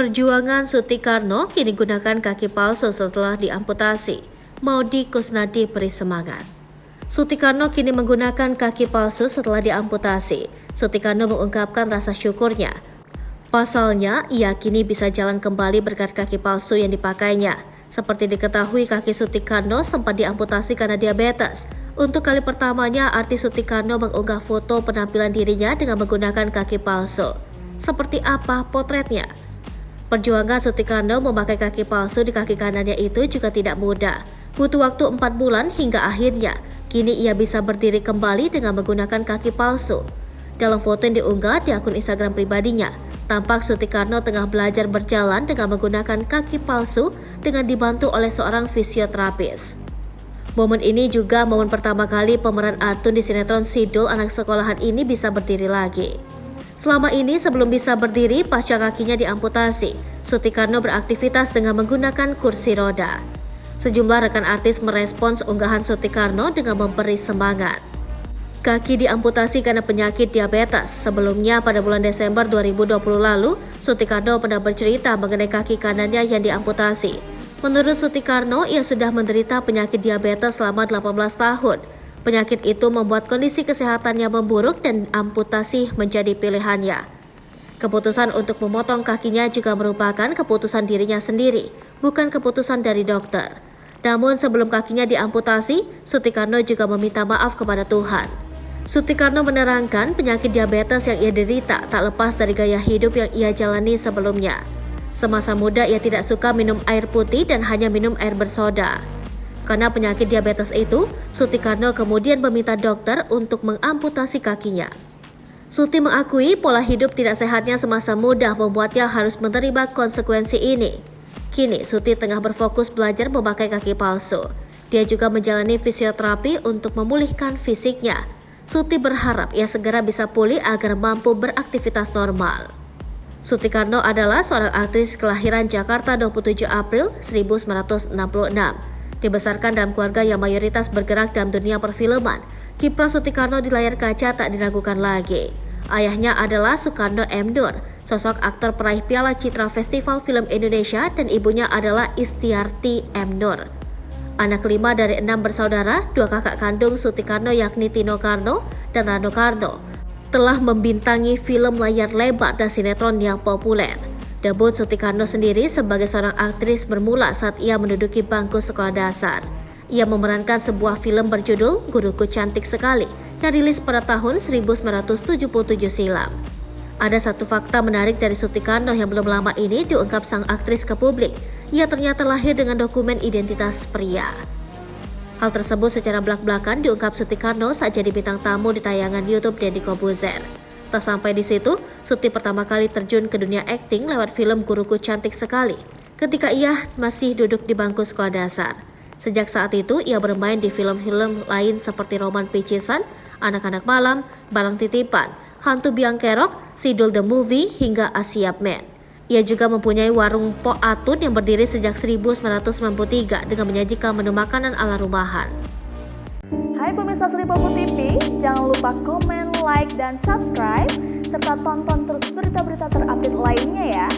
Perjuangan Suti-Karno kini gunakan kaki palsu setelah diamputasi. Maudy Kusnadi beri semangat. Suti-Karno kini menggunakan kaki palsu setelah diamputasi. Suti-Karno mengungkapkan rasa syukurnya. Pasalnya, ia kini bisa jalan kembali berkat kaki palsu yang dipakainya. Seperti diketahui, kaki Suti-Karno sempat diamputasi karena diabetes. Untuk kali pertamanya, artis Suti-Karno mengunggah foto penampilan dirinya dengan menggunakan kaki palsu. Seperti apa potretnya? Perjuangan Suti-Karno memakai kaki palsu di kaki kanannya itu juga tidak mudah. Butuh waktu 4 bulan hingga akhirnya, kini ia bisa berdiri kembali dengan menggunakan kaki palsu. Dalam foto yang diunggah di akun Instagram pribadinya, tampak Suti-Karno tengah belajar berjalan dengan menggunakan kaki palsu dengan dibantu oleh seorang fisioterapis. Momen ini juga momen pertama kali pemeran Atun di sinetron Sidul anak sekolahan ini bisa berdiri lagi. Selama ini sebelum bisa berdiri pasca kakinya diamputasi, Suti-Karno beraktivitas dengan menggunakan kursi roda. Sejumlah rekan artis merespons unggahan Suti-Karno dengan memberi semangat. Kaki diamputasi karena penyakit diabetes. Sebelumnya pada bulan Desember 2020 lalu, Suti-Karno pernah bercerita mengenai kaki kanannya yang diamputasi. Menurut Suti-Karno, ia sudah menderita penyakit diabetes selama 18 tahun. Penyakit itu membuat kondisi kesehatannya memburuk dan amputasi menjadi pilihannya. Keputusan untuk memotong kakinya juga merupakan keputusan dirinya sendiri, bukan keputusan dari dokter. Namun sebelum kakinya diamputasi, Suti-Karno juga meminta maaf kepada Tuhan. Suti-Karno menerangkan penyakit diabetes yang ia derita tak lepas dari gaya hidup yang ia jalani sebelumnya. Semasa muda ia tidak suka minum air putih dan hanya minum air bersoda. Karena penyakit diabetes itu, Suti-Karno kemudian meminta dokter untuk mengamputasi kakinya. Suti mengakui pola hidup tidak sehatnya semasa muda membuatnya harus menerima konsekuensi ini. Kini Suti tengah berfokus belajar memakai kaki palsu. Dia juga menjalani fisioterapi untuk memulihkan fisiknya. Suti berharap ia segera bisa pulih agar mampu beraktivitas normal. Suti-Karno adalah seorang aktris kelahiran Jakarta 27 April 1966. Dibesarkan dalam keluarga yang mayoritas bergerak dalam dunia perfilman, kiprah Suti-Karno di layar kaca tak diragukan lagi. Ayahnya adalah Soekarno M. Nur, sosok aktor peraih Piala Citra Festival Film Indonesia, dan ibunya adalah Istiarti M. Nur. Anak kelima dari 6 bersaudara, 2 kakak kandung Suti-Karno yakni Tino Karno dan Rano Karno, telah membintangi film layar lebar dan sinetron yang populer. Debut Suti-Karno sendiri sebagai seorang aktris bermula saat ia menduduki bangku sekolah dasar. Ia memerankan sebuah film berjudul Guruku Cantik Sekali yang rilis pada tahun 1977 silam. Ada satu fakta menarik dari Suti-Karno yang belum lama ini diungkap sang aktris ke publik. Ia ternyata lahir dengan dokumen identitas pria. Hal tersebut secara belak-belakan diungkap Suti-Karno saat jadi bintang tamu di tayangan YouTube Deddy Corbuzier. Tak sampai di situ, Suti pertama kali terjun ke dunia akting lewat film Guruku Cantik Sekali ketika ia masih duduk di bangku sekolah dasar. Sejak saat itu, ia bermain di film-film lain seperti Roman Picisan, Anak-anak Malam, Barang Titipan, Hantu Biang Kerok, Sidul the Movie, hingga Asiap Man. Ia juga mempunyai warung Po Atun yang berdiri sejak 1993 dengan menyajikan menu makanan ala rumahan. Hai pemirsa Sri Popo TV, jangan lupa komen, like, dan subscribe, serta tonton terus berita-berita terupdate lainnya ya.